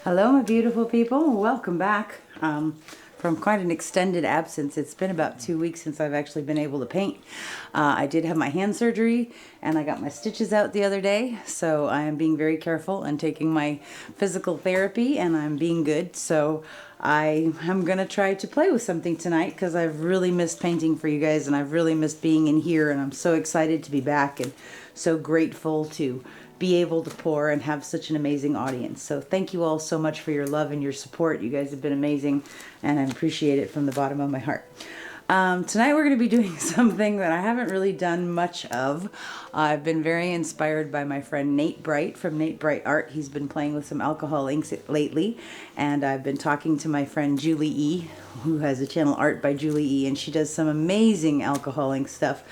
Hello, my beautiful people. Welcome back from quite an extended absence. It's been about 2 weeks since I've actually been able to paint. I did have my hand surgery and I got my stitches out the other day, so I am being very careful and taking my physical therapy, and I'm being good. So I am going to try to play with something tonight because I've really missed painting for you guys, and I've really missed being in here, and I'm so excited to be back and so grateful to be able to pour and have such an amazing audience. So thank you all so much for your love and your support. You guys have been amazing, and I appreciate it from the bottom of my heart. Tonight we're going to be doing something that I haven't really done much of. I've been very inspired by my friend Nate Bright from Nate Bright Art. He's been playing with some alcohol inks lately, and I've been talking to my friend Julie E, who has a channel, Art by Julie E, and she does some amazing alcohol ink stuff.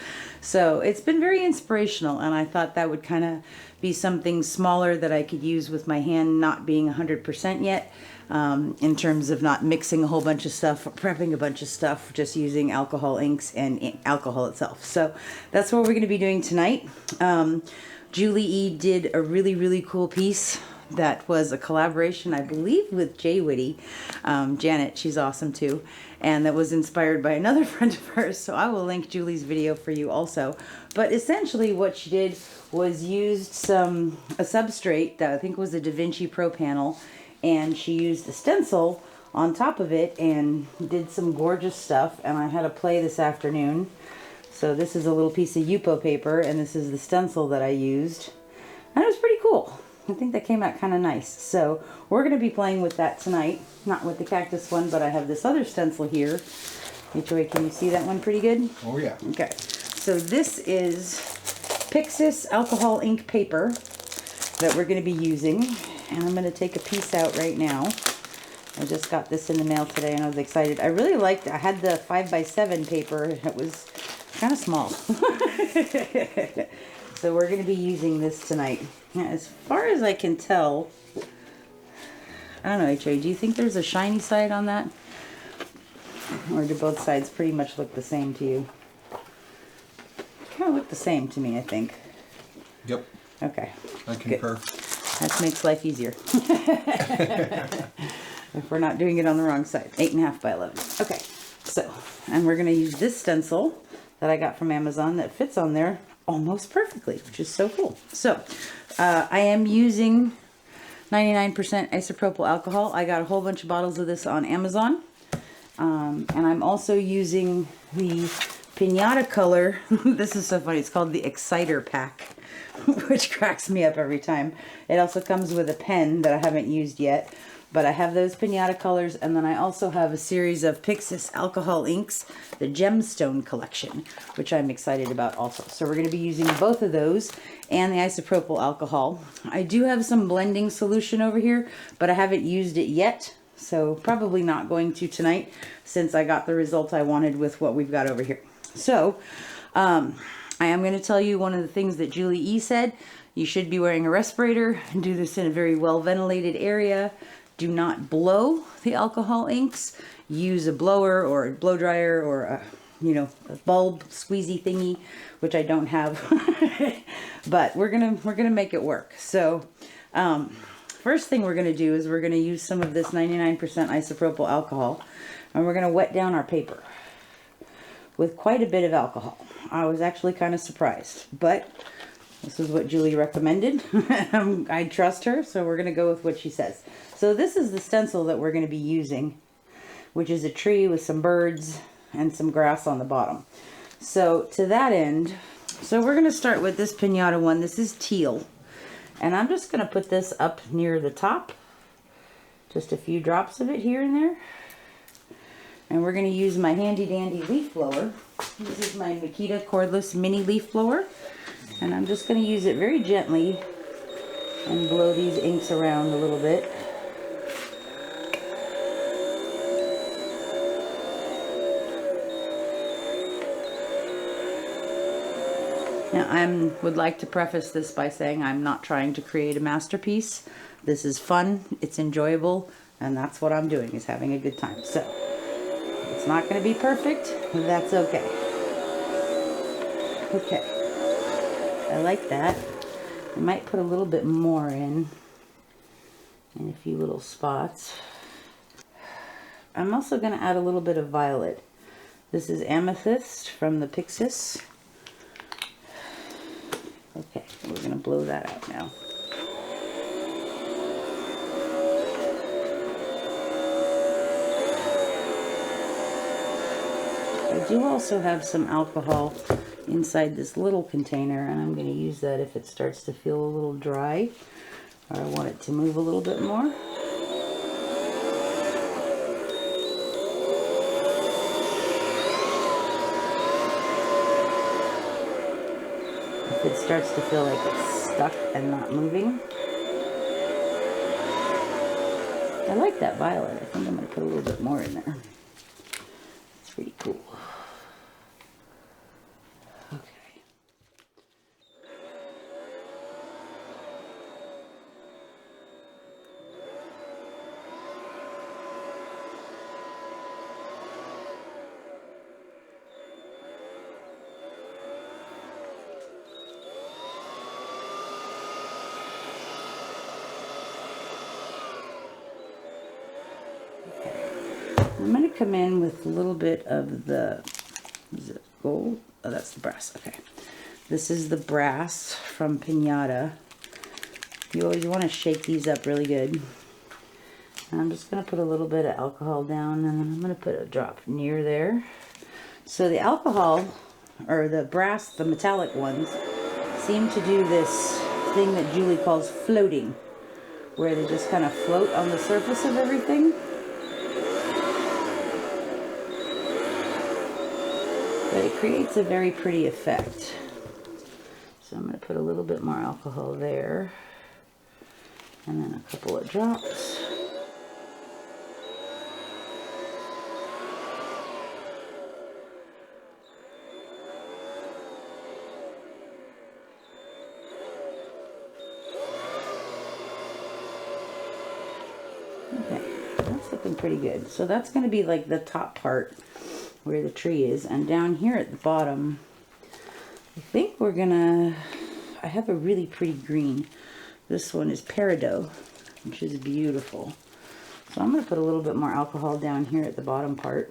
So it's been very inspirational, and I thought that would kind of be something smaller that I could use with my hand not being 100% yet, in terms of not mixing a whole bunch of stuff, prepping a bunch of stuff, just using alcohol inks and alcohol itself. So that's what we're going to be doing tonight. Julie E did a really cool piece that was a collaboration, I believe, with Jay Whitty. Janet, she's awesome too. And that was inspired by another friend of hers, so I will link Julie's video for you also. But essentially what she did was used a substrate that I think was a Da Vinci Pro panel, and she used a stencil on top of it and did some gorgeous stuff, and I had a play this afternoon. So this is a little piece of Yupo paper, and this is the stencil that I used. And it was pretty cool. I think that came out kind of nice. So we're going to be playing with that tonight. Not with the cactus one, but I have this other stencil here. HOA, can you see that one pretty good? Oh yeah. Okay. So this is Pixis alcohol ink paper that we're going to be using. And I'm going to take a piece out right now. I just got this in the mail today and I was excited. I really liked it. I had the 5x7 paper. It was kind of small. So we're going to be using this tonight. Now, as far as I can tell, I don't know, HA, do you think there's a shiny side on that? Or do both sides pretty much look the same to you? Kind of look the same to me, I think. Yep. Okay. I concur. Good. That makes life easier. If we're not doing it on the wrong side. 8.5 by 11. Okay. So, and we're going to use this stencil that I got from Amazon that fits on there almost perfectly, which is so cool. So, I am using 99% isopropyl alcohol. I got a whole bunch of bottles of this on Amazon. And I'm also using the Pinata color. This is so funny. It's called the Exciter Pack, which cracks me up every time. It also comes with a pen that I haven't used yet. But I have those Pinata colors, and then I also have a series of Pixis alcohol inks, the Gemstone collection, which I'm excited about also. So we're going to be using both of those and the isopropyl alcohol. I do have some blending solution over here, but I haven't used it yet, so probably not going to tonight since I got the results I wanted with what we've got over here. So I am going to tell you one of the things that Julie E said. You should be wearing a respirator and do this in a very well ventilated area. Do not blow the alcohol inks. Use a blower or a blow dryer or a bulb squeezy thingy, which I don't have. But we're gonna make it work. So first thing we're gonna do is we're gonna use some of this 99% isopropyl alcohol, and we're gonna wet down our paper with quite a bit of alcohol. I was actually kind of surprised, but this is what Julie recommended. I trust her, so we're going to go with what she says. So this is the stencil that we're going to be using, which is a tree with some birds and some grass on the bottom. So to that end, so we're going to start with this Pinata one. This is teal. And I'm just going to put this up near the top. Just a few drops of it here and there. And we're going to use my handy dandy leaf blower. This is my Makita cordless mini leaf blower. And I'm just going to use it very gently and blow these inks around a little bit. Now, I would like to preface this by saying I'm not trying to create a masterpiece. This is fun, it's enjoyable, and that's what I'm doing, is having a good time. So, it's not going to be perfect, but that's okay. Okay. I like that. I might put a little bit more in and a few little spots. I'm also going to add a little bit of violet. This is Amethyst from the Pixis. Okay, we're going to blow that out now. I do also have some alcohol inside this little container, and I'm going to use that if it starts to feel a little dry, or I want it to move a little bit more. If it starts to feel like it's stuck and not moving. I like that violet. I think I'm going to put a little bit more in there. It's pretty cool. I'm going to come in with a little bit of the, is it gold? Oh, that's the brass. Okay. This is the brass from Pinata. You always want to shake these up really good. And I'm just going to put a little bit of alcohol down, and then I'm going to put a drop near there. So the alcohol, or the brass, the metallic ones, seem to do this thing that Julie calls floating, where they just kind of float on the surface of everything. But it creates a very pretty effect. So I'm going to put a little bit more alcohol there. And then a couple of drops. Okay, that's looking pretty good. So that's going to be like the top part where the tree is, and down here at the bottom I think we're gonna, I have a really pretty green. This one is Peridot, which is beautiful. So I'm gonna put a little bit more alcohol down here at the bottom part.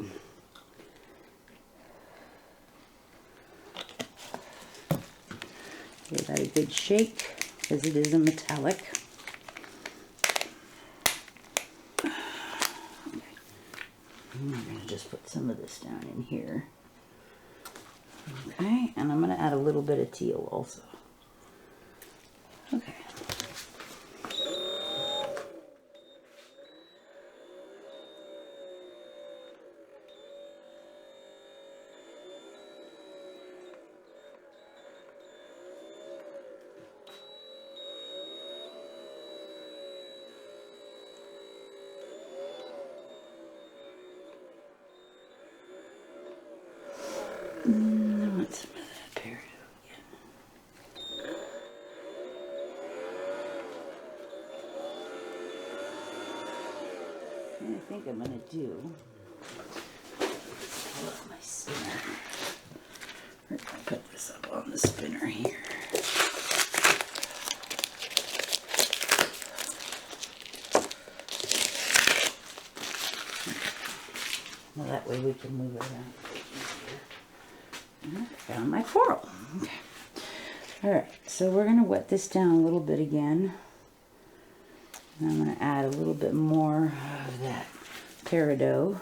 Give that a good shake because it is a metallic. I'm going to just put some of this down in here. Okay, and I'm going to add a little bit of teal also. Okay. I want some of that Peridot again. And I think I'm going to do, pull up my spinner. We're going to put this up on the spinner here. Well, that way we can move it around. I found my coral. Okay. Alright, so we're going to wet this down a little bit again. And I'm going to add a little bit more of that Peridot.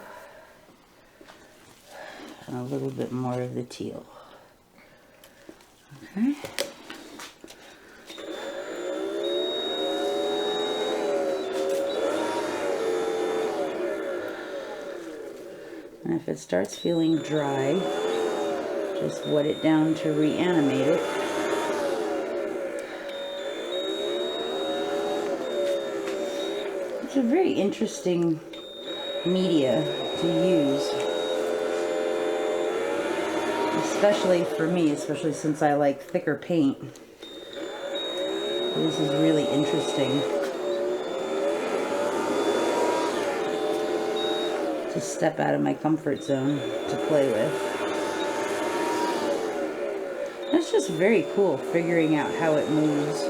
And a little bit more of the teal. Okay. And if it starts feeling dry, just wet it down to reanimate it. It's a very interesting media to use, especially for me, especially since I like thicker paint. This is really interesting to step out of my comfort zone to play with. It's just very cool figuring out how it moves.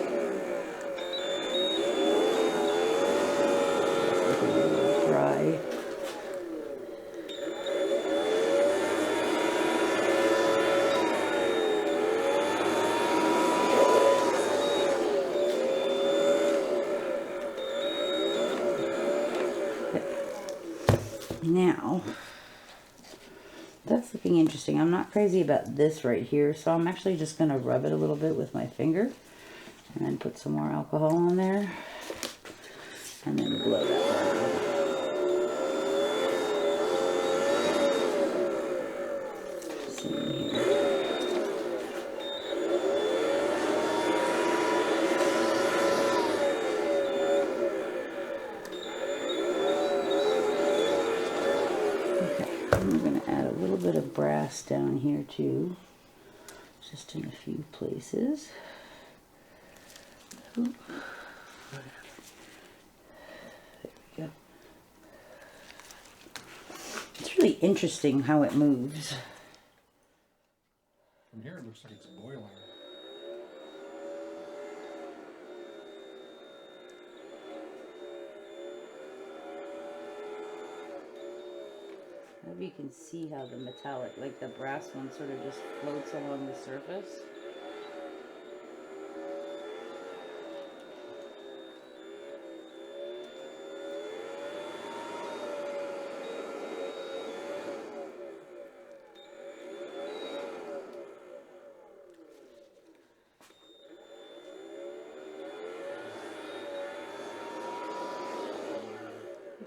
Now, that's looking interesting. I'm not crazy about this right here, so I'm actually just going to rub it a little bit with my finger and then put some more alcohol on there and then blow that one. Bit of brass down here too, just in a few places. Ooh. There we go. It's really interesting how it moves. From here it looks like it's boiling. Maybe you can see how the metallic, like the brass one, sort of just floats along the surface.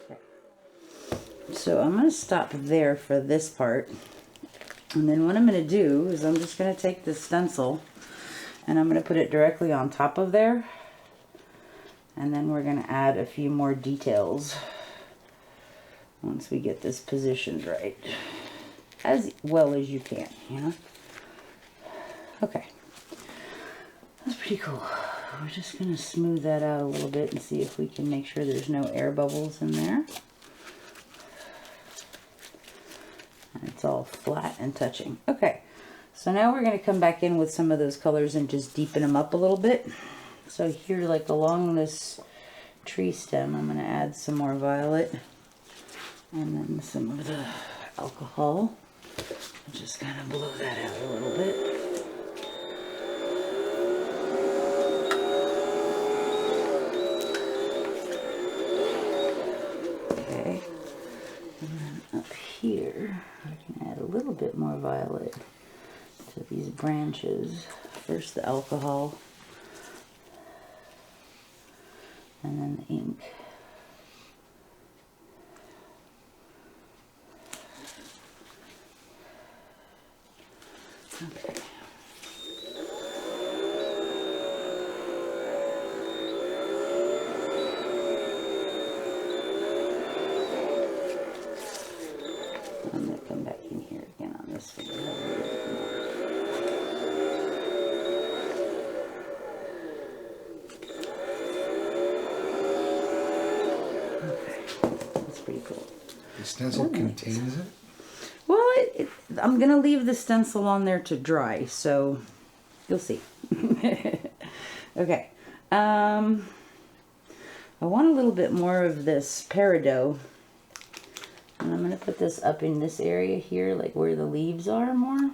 Okay. So I'm going to stop there for this part, and then what I'm going to do is I'm just going to take this stencil and I'm going to put it directly on top of there, and then we're going to add a few more details once we get this positioned right, as well as you can, you know. Okay, that's pretty cool. We're just going to smooth that out a little bit and see if we can make sure there's no air bubbles in there. It's all flat and touching. Okay, so now we're going to come back in with some of those colors and just deepen them up a little bit. So here, like along this tree stem, I'm going to add some more violet and then some of the alcohol. Just kind of blow that out a little bit. Okay, and then up here, I can add a little bit more violet to these branches. First the alcohol, and then the ink. Okay. I'm going to come back in here again on this one. Okay, that's pretty cool. The stencil contains it? Well, I'm going to leave the stencil on there to dry, so you'll see. Okay. I want a little bit more of this peridot. And I'm going to put this up in this area here, like where the leaves are more.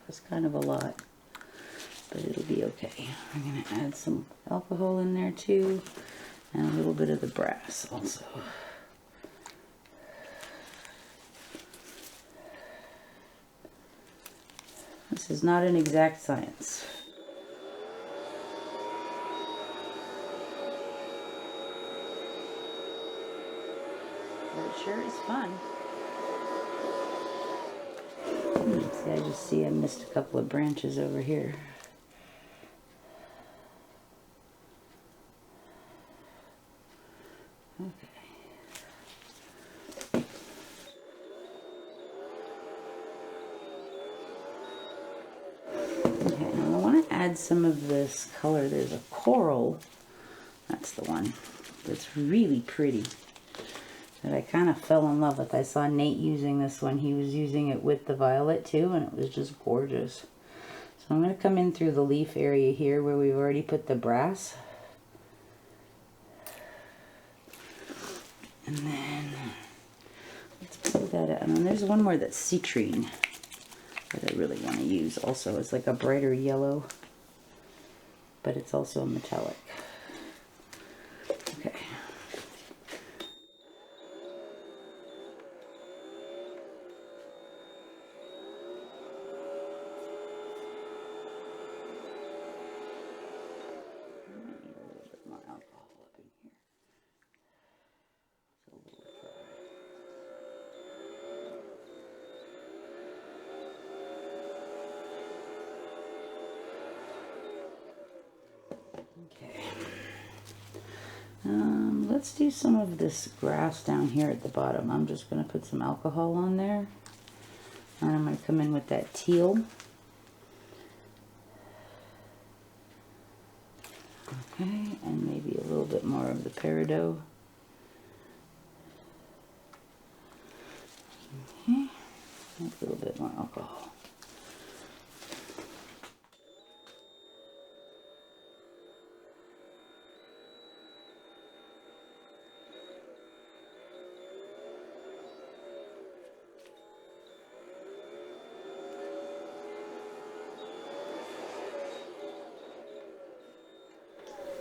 It's kind of a lot, but it'll be okay. I'm going to add some alcohol in there too, and a little bit of the brass also. This is not an exact science. But it sure is fun. See, I just see I missed a couple of branches over here. Okay. Okay, now I want to add some of this color. There's a coral, that's the one, that's really pretty, that I kind of fell in love with. I saw Nate using this one. He was using it with the violet too, and it was just gorgeous. So I'm going to come in through the leaf area here where we've already put the brass. And then let's pull that out. And then there's one more that's citrine that I really want to use also. It's like a brighter yellow, but it's also a metallic. Okay. Okay. Let's do some of this grass down here at the bottom. I'm just going to put some alcohol on there. And I'm going to come in with that teal. Okay, and maybe a little bit more of the peridot. Okay, a little bit more alcohol.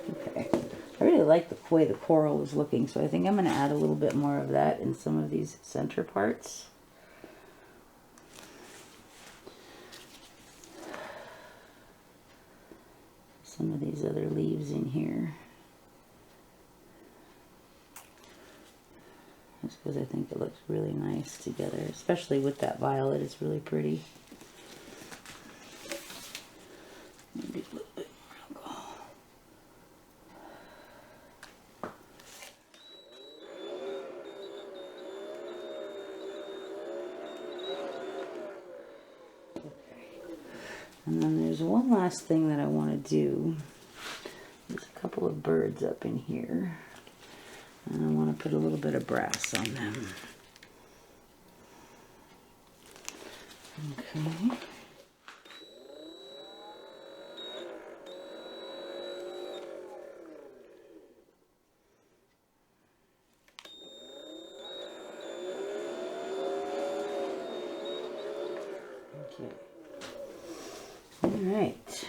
Okay, I really like the way the coral is looking, so I think I'm going to add a little bit more of that in some of these center parts. Some of these other leaves in here. Just because I think it looks really nice together, especially with that violet. It's really pretty. Maybe a little bit more alcohol. And then there's one last thing that I want to do. There's a couple of birds up in here. And I want to put a little bit of brass on them. Okay. Okay. Alright,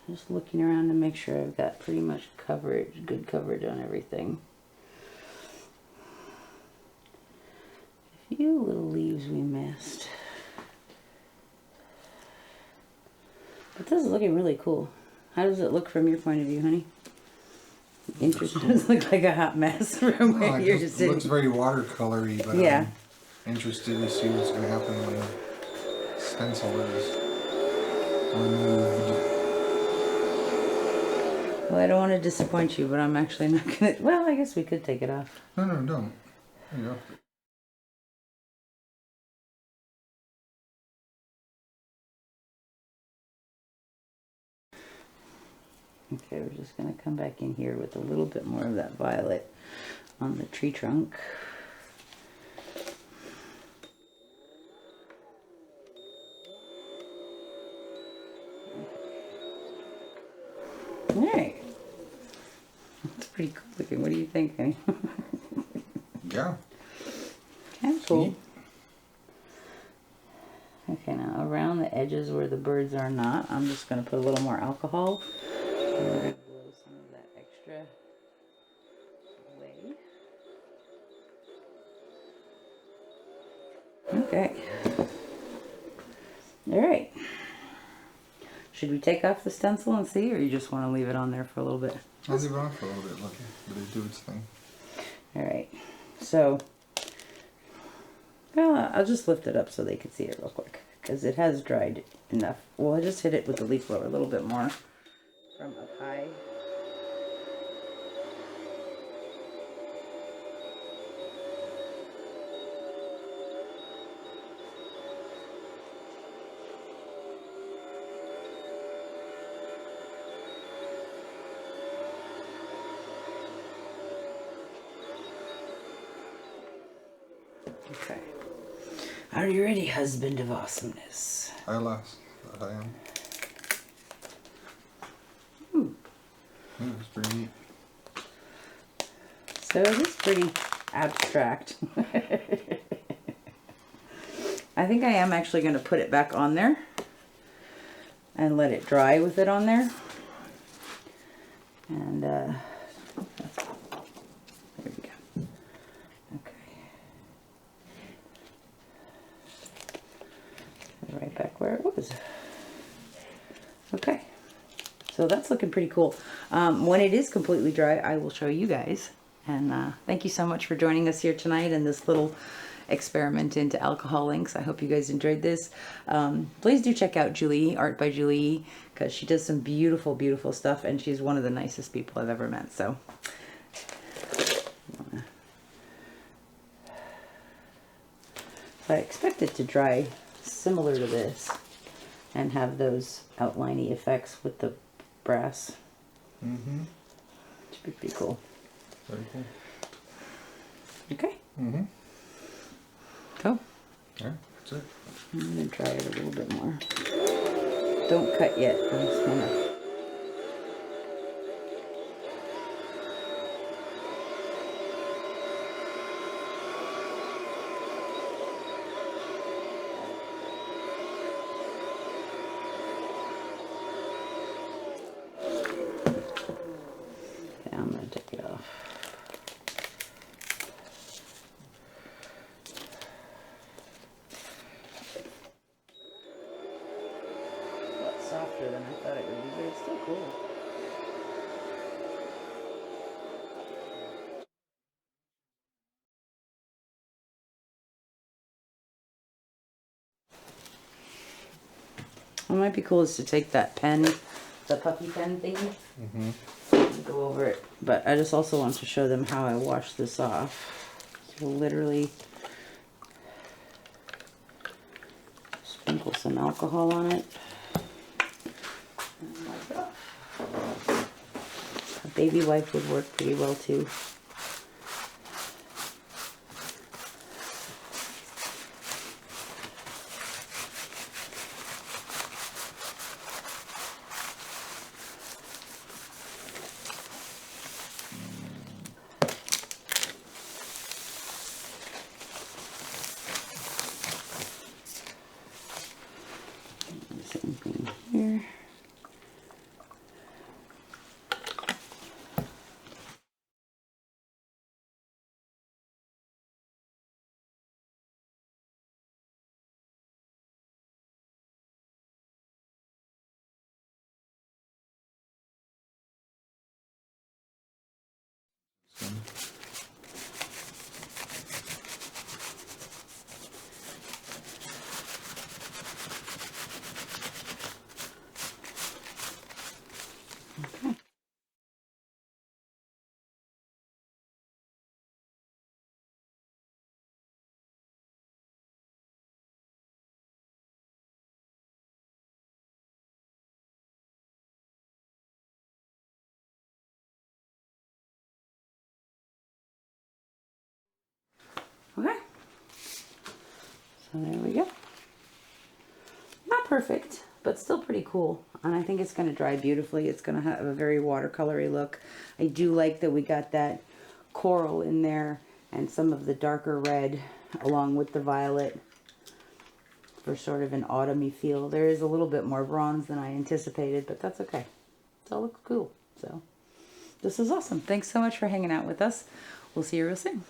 just looking around to make sure I've got pretty much coverage, good coverage on everything. A few little leaves we missed. But this is looking really cool. How does it look from your point of view, honey? Interesting. It does look like a hot mess from where you're just sitting. It looks very watercolory, but yeah. I'm interested to see what's going to happen when the stencil is removed. Well, I don't want to disappoint you, but I'm actually not going to... Well, I guess we could take it off. No, don't. There you go. Okay, we're just going to come back in here with a little bit more of that violet on the tree trunk. Alright. That's pretty cool looking. What do you think, honey? Yeah. Kind of cool. Okay, now around the edges where the birds are not, I'm just going to put a little more alcohol. And we're going to blow some of that extra away. Okay. Alright. Should we take off the stencil and see, or you just want to leave it on there for a little bit? I'll leave it on for a little bit, let it do its thing. Alright. So, well, I'll just lift it up so they can see it real quick, because it has dried enough. Well, I just hit it with the leaf blower a little bit more from up high. Okay. Are you ready, husband of awesomeness? Alas, that I am. Yeah, it's pretty neat. So it is pretty abstract. I think I am actually going to put it back on there and let it dry with it on there. And there we go. Okay. Right back where it was. Okay. So that's looking pretty cool. When it is completely dry, I will show you guys. And thank you so much for joining us here tonight in this little experiment into alcohol inks. I hope you guys enjoyed this. Please do check out Julie, Art by Julie, because she does some beautiful, beautiful stuff, and she's one of the nicest people I've ever met. So I expect it to dry similar to this and have those outliney effects with the brass. Mm-hmm. Should be pretty cool. Very cool. Okay. Mm-hmm. Cool. Yeah, that's it. I'm gonna dry it a little bit more. Don't cut yet. I just wanna. Yeah, I'm gonna take it off. A lot softer than I thought it would be, but it's still cool. What might be cool is to take that pen, the puffy pen thingy, and go over it. But I just also want to show them how I wash this off. So literally sprinkle some alcohol on it. And wipe it off. A baby wipe would work pretty well too. Same thing here. Okay. Okay. So there we go. Not perfect, but still pretty cool. And I think it's going to dry beautifully. It's going to have a very watercolory look. I do like that we got that coral in there and some of the darker red along with the violet for sort of an autumny feel. There is a little bit more bronze than I anticipated, but that's okay. It all looks cool. So this is awesome. Thanks so much for hanging out with us. We'll see you real soon.